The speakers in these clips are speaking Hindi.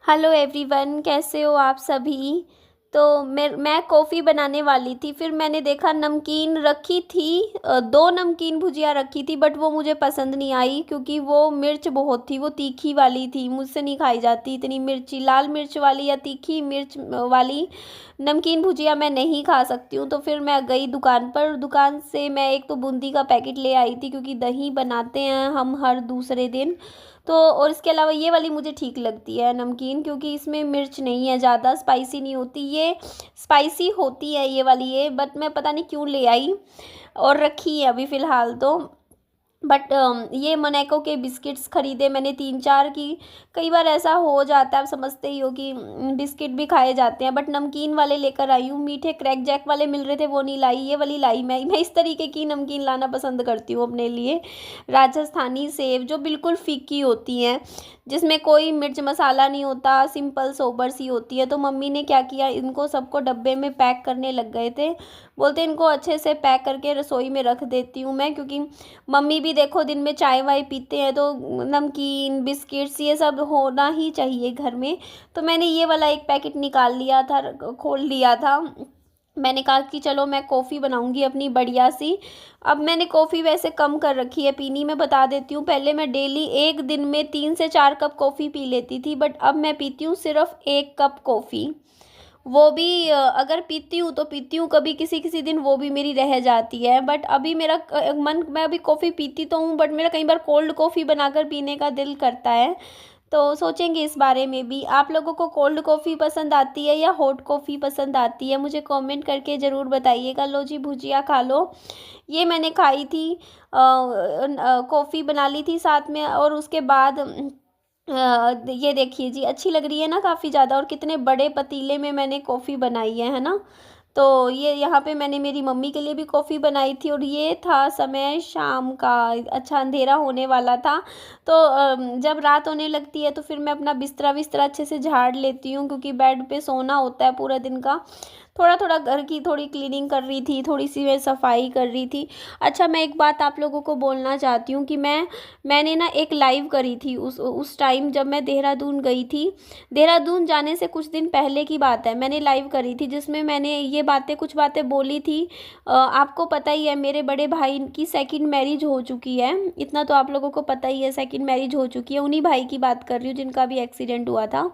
हेलो एवरीवन, कैसे हो आप सभी। तो मैं कॉफ़ी बनाने वाली थी, फिर मैंने देखा नमकीन रखी थी। दो नमकीन भुजिया रखी थी, बट वो मुझे पसंद नहीं आई क्योंकि वो मिर्च बहुत थी, वो तीखी वाली थी, मुझसे नहीं खाई जाती इतनी मिर्ची। लाल मिर्च वाली या तीखी मिर्च वाली नमकीन भुजिया मैं नहीं खा सकती हूँ। तो फिर मैं गई दुकान पर, दुकान से मैं एक तो बूंदी का पैकेट ले आई थी क्योंकि दही बनाते हैं हम हर दूसरे दिन। तो और इसके अलावा ये वाली मुझे ठीक लगती है नमकीन, क्योंकि इसमें मिर्च नहीं है, ज़्यादा स्पाइसी नहीं होती। ये स्पाइसी होती है ये वाली, ये बट मैं पता नहीं क्यों ले आई और रखी है अभी फ़िलहाल तो। बट ये मोनाको के बिस्किट्स ख़रीदे मैंने 3-4 की। कई बार ऐसा हो जाता है, आप समझते ही हो कि बिस्किट भी खाए जाते हैं, बट नमकीन वाले लेकर आई हूँ। मीठे क्रैक जैक वाले मिल रहे थे, वो नहीं लाई, ये वाली लाई। मैं इस तरीके की नमकीन लाना पसंद करती हूँ अपने लिए। राजस्थानी सेव जो बिल्कुल फीकी होती हैं, जिसमें कोई मिर्च मसाला नहीं होता, सिंपल सोबर सी होती है। तो मम्मी ने क्या किया, इनको सबको डब्बे में पैक करने लग गए थे। बोलते इनको अच्छे से पैक करके रसोई में रख देती हूँ मैं, क्योंकि मम्मी भी देखो दिन में चाय वाय पीते हैं, तो नमकीन बिस्किट्स ये सब होना ही चाहिए घर में। तो मैंने ये वाला एक पैकेट निकाल लिया था, खोल लिया था। मैंने कहा कि चलो मैं कॉफ़ी बनाऊंगी अपनी बढ़िया सी। अब मैंने कॉफ़ी वैसे कम कर रखी है पीनी, मैं बता देती हूँ। पहले मैं डेली एक दिन में 3 से 4 कप कॉफ़ी पी लेती थी, बट अब मैं पीती हूँ सिर्फ 1 कप कॉफ़ी। वो भी अगर पीती हूँ तो पीती हूँ, कभी किसी किसी दिन वो भी मेरी रह जाती है। बट अभी मेरा मन, मैं अभी कॉफ़ी पीती तो हूँ, बट मेरा कई बार कोल्ड कॉफ़ी बनाकर पीने का दिल करता है। तो सोचेंगे इस बारे में भी। आप लोगों को कोल्ड कॉफ़ी पसंद आती है या हॉट कॉफ़ी पसंद आती है, मुझे कमेंट करके ज़रूर बताइएगा। लो जी, भुजिया खा लो। ये मैंने खाई थी, कॉफ़ी बना ली थी साथ में। और उसके बाद ये देखिए जी, अच्छी लग रही है ना काफ़ी ज़्यादा, और कितने बड़े पतीले में मैंने कॉफ़ी बनाई है ना। तो ये यहाँ पे मैंने मेरी मम्मी के लिए भी कॉफ़ी बनाई थी, और ये था समय शाम का, अच्छा अंधेरा होने वाला था। तो जब रात होने लगती है तो फिर मैं अपना बिस्तरा विस्तरा अच्छे से झाड़ लेती हूँ, क्योंकि बेड पे सोना होता है पूरा दिन का। थोड़ा थोड़ा घर की थोड़ी क्लीनिंग कर रही थी, थोड़ी सी मैं सफाई कर रही थी। अच्छा, मैं एक बात आप लोगों को बोलना चाहती हूँ कि मैंने ना एक लाइव करी थी उस टाइम जब मैं देहरादून गई थी। देहरादून जाने से कुछ दिन पहले की बात है, मैंने लाइव करी थी जिसमें मैंने ये बातें, कुछ बातें बोली थी। आपको पता ही है मेरे बड़े भाई की सेकंड मैरिज हो चुकी है, इतना तो आप लोगों को पता ही है, सेकंड मैरिज हो चुकी है। उन्हीं भाई की बात कर रही हूँ जिनका भी एक्सीडेंट हुआ था।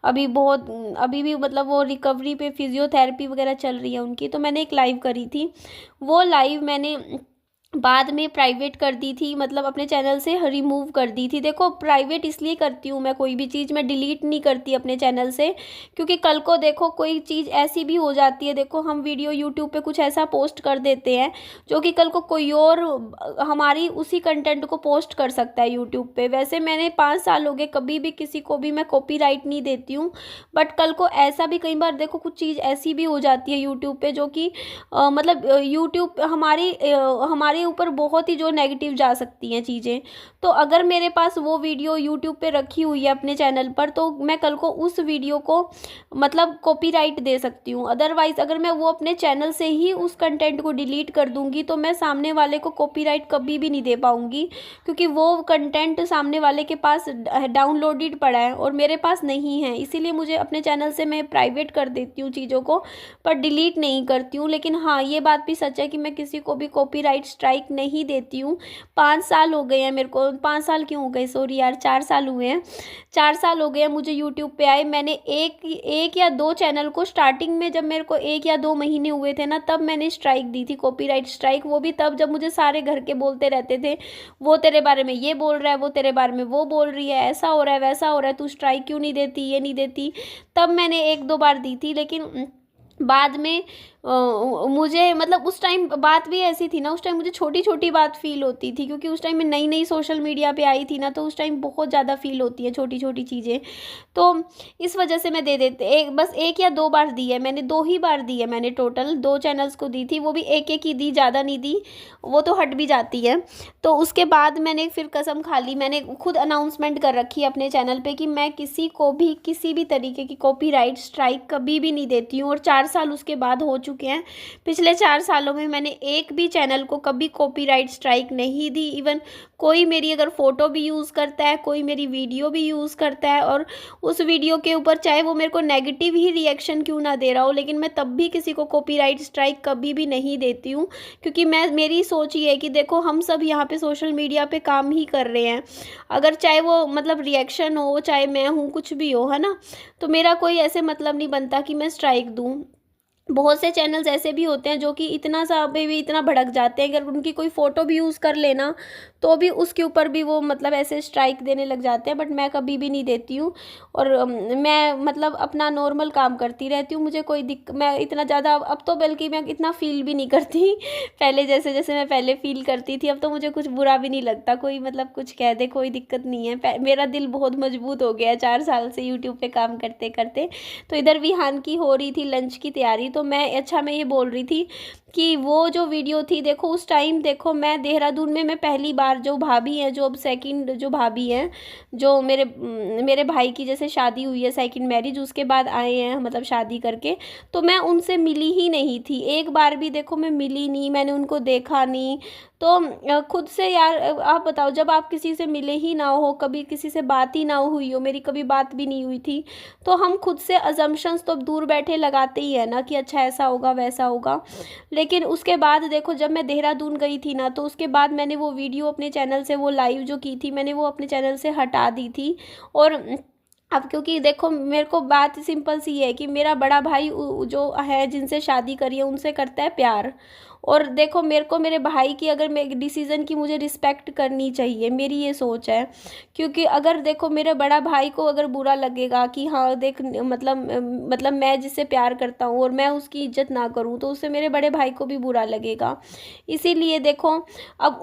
अभी बहुत, अभी भी मतलब वो रिकवरी पे, फिजियोथेरेपी वगैरह चल रही है उनकी। तो मैंने एक लाइव करी थी, वो लाइव मैंने बाद में प्राइवेट कर दी थी, मतलब अपने चैनल से रिमूव कर दी थी। देखो, प्राइवेट इसलिए करती हूँ मैं, कोई भी चीज़ मैं डिलीट नहीं करती अपने चैनल से, क्योंकि कल को देखो कोई चीज़ ऐसी भी हो जाती है। देखो, हम वीडियो यूट्यूब पे कुछ ऐसा पोस्ट कर देते हैं जो कि कल को कोई और हमारी उसी कंटेंट को पोस्ट कर सकता है यूट्यूब पे। वैसे मैंने 5 साल हो गए, कभी भी किसी को भी मैं कॉपीराइट नहीं देती हूँ, बट कल को ऐसा भी कई बार देखो कुछ चीज़ ऐसी भी हो जाती है यूट्यूब पे जो कि मतलब यूट्यूब हमारे ऊपर बहुत ही जो नेगेटिव जा सकती हैं चीज़ें। तो अगर मेरे पास वो वीडियो यूट्यूब पे रखी हुई है अपने चैनल पर, तो मैं कल को उस वीडियो को मतलब कॉपीराइट दे सकती हूँ। अदरवाइज़ अगर मैं वो अपने चैनल से ही उस कंटेंट को डिलीट कर दूँगी, तो मैं सामने वाले को कॉपीराइट कभी भी नहीं दे पाऊँगी, क्योंकि वो कंटेंट सामने वाले के पास डाउनलोडेड पड़ा है और मेरे पास नहीं है। इसीलिए मुझे अपने चैनल से मैं प्राइवेट कर देती हूँ चीज़ों को, पर डिलीट नहीं करती हूँ। लेकिन हाँ, ये बात भी सच है कि मैं किसी को भी कॉपीराइट स्ट्राइक नहीं देती हूँ। 5 साल हो गए हैं मेरे को, 5 साल क्यों हो गए, सॉरी यार, 4 साल हुए हैं। 4 साल हो गए हैं मुझे यूट्यूब पे आए। मैंने एक या दो चैनल को स्टार्टिंग में, जब मेरे को 1 या 2 महीने हुए थे ना, तब मैंने स्ट्राइक दी थी, कॉपीराइट स्ट्राइक। वो भी तब जब मुझे सारे घर के बोलते रहते थे, वो तेरे बारे में ये बोल रहा है, वो तेरे बारे में वो बोल रही है, ऐसा हो रहा है, वैसा हो रहा है, तू स्ट्राइक क्यों नहीं देती, ये नहीं देती। तब मैंने 1-2 बार दी थी। लेकिन बाद में मुझे मतलब उस टाइम बात भी ऐसी थी ना, उस टाइम मुझे छोटी छोटी बात फील होती थी, क्योंकि उस टाइम मैं नई नई सोशल मीडिया पे आई थी ना, तो उस टाइम बहुत ज़्यादा फील होती है छोटी छोटी चीज़ें। तो इस वजह से मैं दे देते, बस 1 या 2 बार दी है मैंने, 2 ही बार दी है मैंने, टोटल 2 चैनल्स को दी थी, वो भी एक एक ही दी, ज़्यादा नहीं दी, वो तो हट भी जाती है। तो उसके बाद मैंने फिर कसम खा ली, मैंने खुद अनाउंसमेंट कर रखी है अपने चैनल पे कि मैं किसी को भी किसी भी तरीके की कॉपीराइट स्ट्राइक कभी भी नहीं देती हूँ। और 4 साल उसके बाद हो चुके हैं। पिछले 4 सालों में मैंने एक भी चैनल को कभी कॉपीराइट स्ट्राइक नहीं दी। इवन कोई मेरी अगर फ़ोटो भी यूज़ करता है, कोई मेरी वीडियो भी यूज़ करता है और उस वीडियो के ऊपर चाहे वो मेरे को नेगेटिव ही रिएक्शन क्यों ना दे रहा हो, लेकिन मैं तब भी किसी को कॉपीराइट स्ट्राइक कभी भी नहीं देती हूँ। क्योंकि मेरी सोच ये है कि देखो, हम सब यहाँ पे सोशल मीडिया पे काम ही कर रहे हैं। अगर चाहे वो मतलब रिएक्शन हो, चाहे मैं हूँ, कुछ भी हो, है ना? तो मेरा कोई ऐसे मतलब नहीं बनता कि मैं स्ट्राइक दूँ। बहुत से चैनल्स ऐसे भी होते हैं जो कि इतना सा पे भी इतना भड़क जाते हैं, अगर उनकी कोई फ़ोटो भी यूज़ कर लेना तो भी उसके ऊपर भी वो मतलब ऐसे स्ट्राइक देने लग जाते हैं। बट मैं कभी भी नहीं देती हूँ और मैं मतलब अपना नॉर्मल काम करती रहती हूँ। मुझे कोई मैं इतना ज़्यादा अब तो बल्कि मैं इतना फ़ील भी नहीं करती पहले जैसे जैसे मैं पहले फ़ील करती थी। अब तो मुझे कुछ बुरा भी नहीं लगता, कोई मतलब कुछ कह दे, कोई दिक्कत नहीं है। मेरा दिल बहुत मजबूत हो गया है 4 साल से यूट्यूब पे काम करते करते। तो इधर विहान की हो रही थी लंच की तैयारी, तो मैं ये बोल रही थी कि वो जो वीडियो थी, देखो उस टाइम, देखो मैं देहरादून में मैं पहली बार, जो भाभी हैं, जो अब सेकंड जो भाभी हैं, जो मेरे भाई की जैसे शादी हुई है, सेकंड मैरिज, उसके बाद आए हैं मतलब शादी करके, तो मैं उनसे मिली ही नहीं थी। एक बार भी देखो मैं मिली नहीं, मैंने उनको देखा नहीं। तो खुद से यार आप बताओ, जब आप किसी से मिले ही ना हो, कभी किसी से बात ही ना हुई हो, मेरी कभी बात भी नहीं हुई थी, तो हम खुद से अजम्पशंस तो दूर बैठे लगाते ही है ना कि अच्छा ऐसा होगा वैसा होगा। लेकिन उसके बाद देखो, जब मैं देहरादून गई थी ना, तो उसके बाद मैंने वो वीडियो अपने चैनल से, वो लाइव जो की थी मैंने, वो अपने चैनल से हटा दी थी। और अब क्योंकि देखो मेरे को बात सिंपल सी है कि मेरा बड़ा भाई जो है, जिनसे शादी करी है, उनसे करता है प्यार। और देखो मेरे को मेरे भाई की अगर मेरे डिसीज़न की मुझे रिस्पेक्ट करनी चाहिए, मेरी ये सोच है। क्योंकि अगर देखो मेरे बड़ा भाई को अगर बुरा लगेगा कि हाँ देख मतलब मैं जिससे प्यार करता हूँ और मैं उसकी इज्जत ना करूँ, तो उससे मेरे बड़े भाई को भी बुरा लगेगा। इसीलिए देखो, अब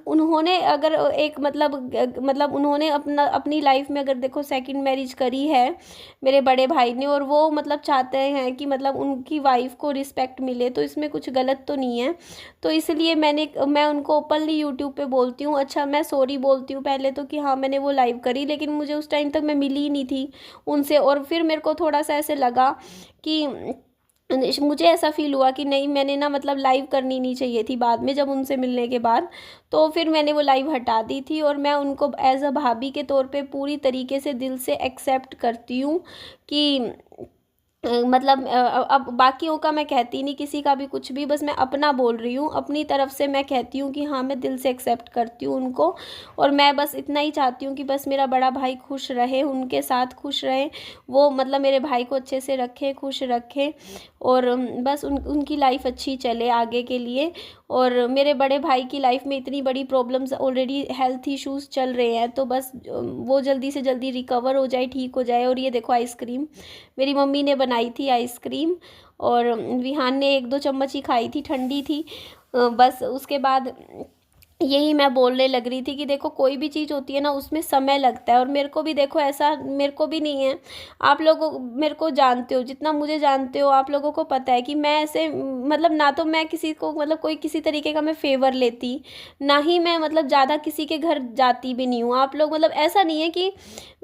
उन्होंने अगर एक मतलब उन्होंने अपनी लाइफ में अगर देखो सेकंड मैरिज करी है मेरे बड़े भाई ने, और वो मतलब चाहते हैं कि मतलब उनकी वाइफ को रिस्पेक्ट मिले, तो इसमें कुछ गलत तो नहीं है। तो इसलिए मैं उनको ओपनली यूट्यूब पे बोलती हूँ। अच्छा, मैं सॉरी बोलती हूँ पहले तो कि हाँ मैंने वो लाइव करी, लेकिन मुझे उस टाइम तक मैं मिली ही नहीं थी उनसे। और फिर मेरे को थोड़ा सा ऐसे लगा कि मुझे ऐसा फील हुआ कि नहीं, मैंने ना मतलब लाइव करनी नहीं चाहिए थी बाद में, जब उनसे मिलने के बाद। तो फिर मैंने वो लाइव हटा दी थी और मैं उनको एज अ भाभी के तौर पे पूरी तरीके से दिल से एक्सेप्ट करती हूँ कि मतलब अब बाकियों का मैं कहती नहीं, किसी का भी कुछ भी, बस मैं अपना बोल रही हूँ, अपनी तरफ से मैं कहती हूँ कि हाँ मैं दिल से एक्सेप्ट करती हूँ उनको। और मैं बस इतना ही चाहती हूँ कि बस मेरा बड़ा भाई खुश रहे, उनके साथ खुश रहे, वो मतलब मेरे भाई को अच्छे से रखे, खुश रखे, और बस उनकी लाइफ अच्छी चले आगे के लिए। और मेरे बड़े भाई की लाइफ में इतनी बड़ी प्रॉब्लम्स ऑलरेडी, हेल्थ इश्यूज चल रहे हैं, तो बस वो जल्दी से जल्दी रिकवर हो जाए, ठीक हो जाए। और ये देखो आइसक्रीम मेरी मम्मी ने बनाई थी आइसक्रीम, और विहान ने 1-2 चम्मच ही खाई थी, ठंडी थी। बस उसके बाद यही मैं बोलने लग रही थी कि देखो कोई भी चीज़ होती है ना, उसमें समय लगता है। और मेरे को भी देखो ऐसा मेरे को भी नहीं है, आप लोगों मेरे को जानते हो, जितना मुझे जानते हो आप लोगों को पता है कि मैं ऐसे मतलब ना तो मैं किसी को मतलब कोई किसी तरीके का मैं फेवर लेती, ना ही मैं मतलब ज़्यादा किसी के घर जाती भी नहीं हूँ। आप लोग मतलब ऐसा नहीं है कि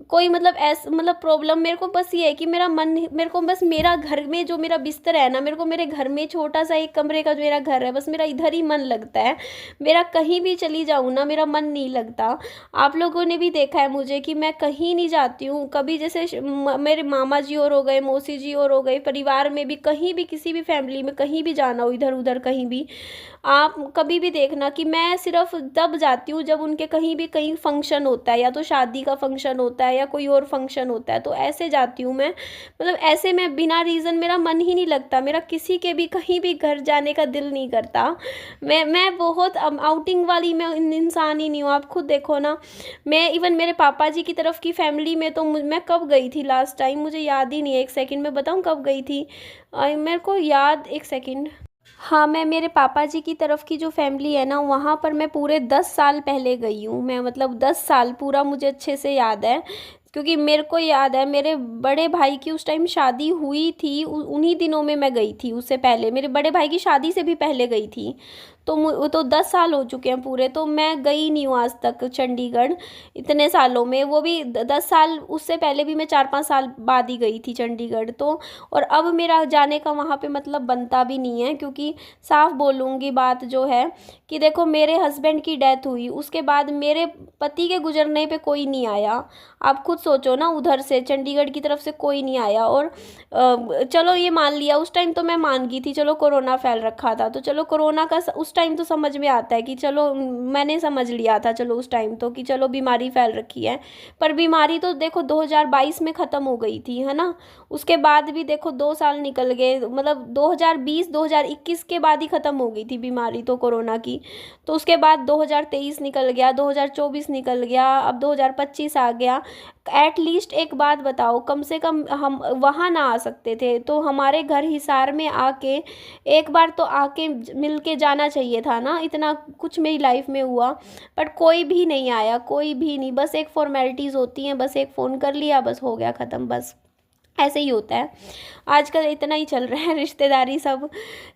कोई मतलब ऐसा मतलब प्रॉब्लम, मेरे को बस ये है कि मेरे को बस मेरा घर में जो मेरा बिस्तर है ना, मेरे को मेरे घर में छोटा सा एक कमरे का जो मेरा घर है, बस मेरा इधर ही मन लगता है। मेरा कहीं भी चली जाऊँ ना, मेरा मन नहीं लगता। आप लोगों ने भी देखा है मुझे कि मैं कहीं नहीं जाती हूँ कभी, जैसे मेरे मामा जी और हो गए, मौसी जी और हो गए, परिवार में भी कहीं भी, किसी भी फैमिली में कहीं भी जाना हो, इधर उधर कहीं भी, आप कभी भी देखना कि मैं सिर्फ तब जाती हूँ जब उनके कहीं भी कहीं फंक्शन होता है, या तो शादी का फंक्शन होता है या कोई और फंक्शन होता है, तो ऐसे जाती हूँ मैं। मतलब ऐसे में बिना रीज़न मेरा मन ही नहीं लगता, मेरा किसी के भी कहीं भी घर जाने का दिल नहीं करता। मैं बहुत आउटिंग वाली मैं इंसान ही नहीं हूँ, आप खुद देखो ना। मैं इवन मेरे पापा जी की तरफ की फैमिली में तो मैं कब गई थी लास्ट टाइम, मुझे याद ही नहीं है। एक सेकंड में बताऊँ कब गई थी, मेरे को याद, एक सेकंड। हाँ, मैं मेरे पापा जी की तरफ की जो फैमिली है ना, वहाँ पर मैं पूरे 10 साल पहले गई हूँ। मैं मतलब 10 साल पूरा मुझे अच्छे से याद है, क्योंकि मेरे को याद है मेरे बड़े भाई की उस टाइम शादी हुई थी, उन्हीं दिनों में मैं गई थी। उससे पहले मेरे बड़े भाई की शादी से भी पहले गई थी। तो वो तो 10 साल हो चुके हैं पूरे, तो मैं गई नहीं हूँ आज तक चंडीगढ़ इतने सालों में। वो भी 10 साल, उससे पहले भी मैं 4-5 साल बाद ही गई थी चंडीगढ़ तो। और अब मेरा जाने का वहाँ पे मतलब बनता भी नहीं है, क्योंकि साफ बोलूँगी बात जो है कि देखो मेरे हस्बैंड की डेथ हुई, उसके बाद मेरे पति के गुजरने पे कोई नहीं आया। आप खुद सोचो ना, उधर से चंडीगढ़ की तरफ से कोई नहीं आया। और चलो ये मान लिया, उस टाइम तो मैं मान गई थी, चलो कोरोना फैल रखा था तो चलो कोरोना का उस टाइम तो समझ में आता है कि चलो मैंने समझ लिया था चलो उस टाइम तो कि चलो बीमारी फैल रखी है। पर बीमारी तो देखो 2022 में ख़त्म हो गई थी, है ना। उसके बाद भी देखो 2 साल निकल गए, मतलब 2020 2021 के बाद ही ख़त्म हो गई थी बीमारी तो कोरोना की। तो उसके बाद 2023 निकल गया, 2024 निकल गया, अब 2025 आ गया। एट लीस्ट एक बात बताओ, कम से कम हम वहाँ ना आ सकते थे तो हमारे घर हिसार में आके एक बार तो आके मिल के जाना चाहिए था ना। इतना कुछ मेरी लाइफ में हुआ, बट कोई भी नहीं आया, कोई भी नहीं। बस एक फॉर्मेलिटीज़ होती हैं, बस एक फ़ोन कर लिया, बस हो गया ख़त्म, बस ऐसे ही होता है। आजकल इतना ही चल रहा है रिश्तेदारी सब।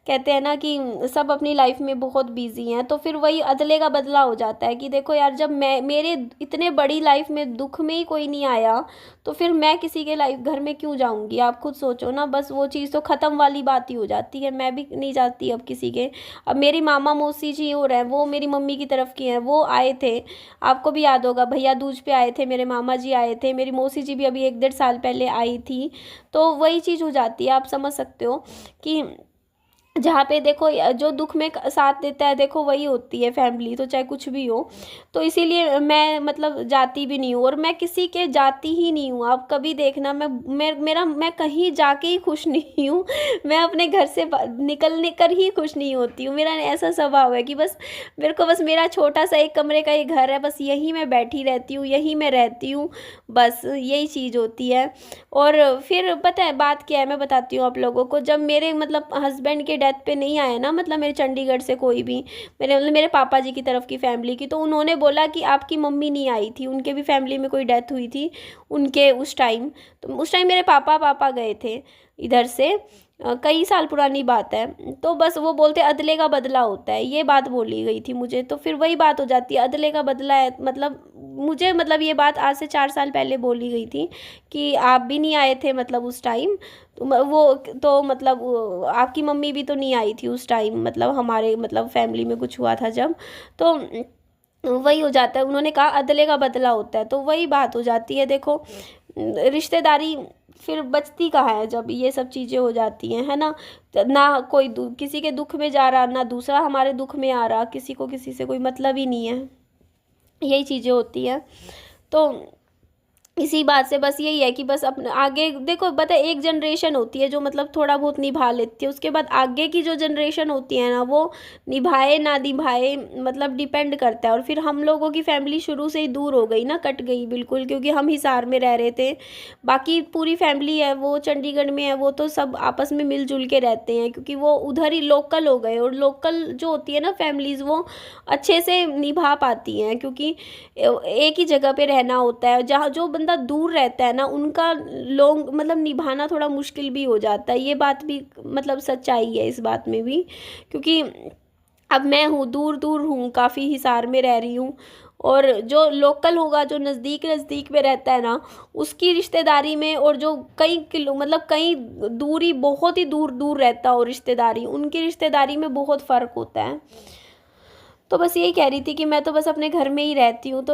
कहते हैं ना कि सब अपनी लाइफ में बहुत बिजी हैं, तो फिर वही अदले का बदला हो जाता है कि देखो यार, जब मैं मेरे इतने बड़ी लाइफ में दुख में ही कोई नहीं आया तो फिर मैं किसी के लाइफ घर में क्यों जाऊंगी। आप खुद सोचो ना, बस वो चीज़ तो ख़त्म वाली बात ही हो जाती है। मैं भी नहीं जाती अब किसी के। अब मेरी मामा मौसी जी हो रहे हैं, वो मेरी मम्मी की तरफ की हैं, वो आए थे, आपको भी याद होगा, भैया दूज पे आए थे, मेरे मामा जी आए थे, मेरी मौसी जी भी अभी 1-1.5 साल पहले आई थी। तो वही चीज़ हो जाती है, आप समझ सकते हो कि जहाँ पे देखो जो दुख में साथ देता है, देखो वही होती है फैमिली, तो चाहे कुछ भी हो। तो इसीलिए मैं मतलब जाती भी नहीं हूँ, और मैं किसी के जाती ही नहीं हूँ। आप कभी देखना, मैं कहीं जाके ही खुश नहीं हूँ। मैं अपने घर से निकलने कर ही खुश नहीं होती हूँ। मेरा ऐसा स्वभाव है कि बस मेरे को बस मेरा छोटा सा एक कमरे का ये घर है, बस यहीं मैं बैठी रहती हूँ, यहीं मैं रहती हूँ, बस यही चीज़ होती है। और फिर पता है बात क्या है, मैं बताती हूँ आप लोगों को। जब मेरे मतलब हस्बैंड के डेथ पे नहीं आया ना, मतलब मेरे चंडीगढ़ से कोई भी, मेरे मतलब मेरे पापा जी की तरफ की फैमिली की, तो उन्होंने बोला कि आपकी मम्मी नहीं आई थी, उनके भी फैमिली में कोई डेथ हुई थी उनके उस टाइम। तो उस टाइम मेरे पापा गए थे इधर से, कई साल पुरानी बात है। तो बस वो बोलते अदले का बदला होता है, ये बात बोली गई थी मुझे। तो फिर वही बात हो जाती है, अदले का बदला है मतलब मुझे, मतलब ये बात आज से 4 साल पहले बोली गई थी कि आप भी नहीं आए थे मतलब उस टाइम। तो वो तो मतलब आपकी मम्मी भी तो नहीं आई थी उस टाइम, मतलब हमारे मतलब फैमिली में कुछ हुआ था जब। तो वही हो जाता है, उन्होंने कहा अदले का बदला होता है, तो वही बात हो जाती है। देखो रिश्तेदारी फिर बचती कहाँ है जब ये सब चीज़ें हो जाती हैं, है ना। ना कोई किसी के दुख में जा रहा, ना दूसरा हमारे दुख में आ रहा, किसी को किसी से कोई मतलब ही नहीं है, यही चीज़ें होती हैं। तो इसी बात से बस यही है कि बस अपने आगे देखो, पता है एक जनरेशन होती है जो मतलब थोड़ा बहुत निभा लेती है, उसके बाद आगे की जो जनरेशन होती है ना, वो निभाए ना निभाए मतलब डिपेंड करता है। और फिर हम लोगों की फैमिली शुरू से ही दूर हो गई ना, कट गई बिल्कुल, क्योंकि हम हिसार में रह रहे थे। बाकी पूरी फैमिली है वो चंडीगढ़ में है, वो तो सब आपस में मिलजुल के रहते हैं, क्योंकि वो उधर ही लोकल हो गए। और लोकल जो होती है ना फैमिलीज़, वो अच्छे से निभा पाती हैं, क्योंकि एक ही जगह पे रहना होता है। जहाँ जो बंदा दूर रहता है ना, उनका लॉन्ग मतलब निभाना थोड़ा मुश्किल भी हो जाता है। ये बात भी मतलब सच्चाई है इस बात में भी, क्योंकि अब मैं हूँ दूर दूर हूँ, काफ़ी हिसार में रह रही हूँ। और जो लोकल होगा, जो नज़दीक नज़दीक में रहता है ना, उसकी रिश्तेदारी में, और जो कई किलो मतलब कई दूरी बहुत ही दूर दूर रहता हो रिश्तेदारी, उनकी रिश्तेदारी में बहुत फ़र्क होता है। तो बस यही कह रही थी कि मैं तो बस अपने घर में ही रहती हूँ, तो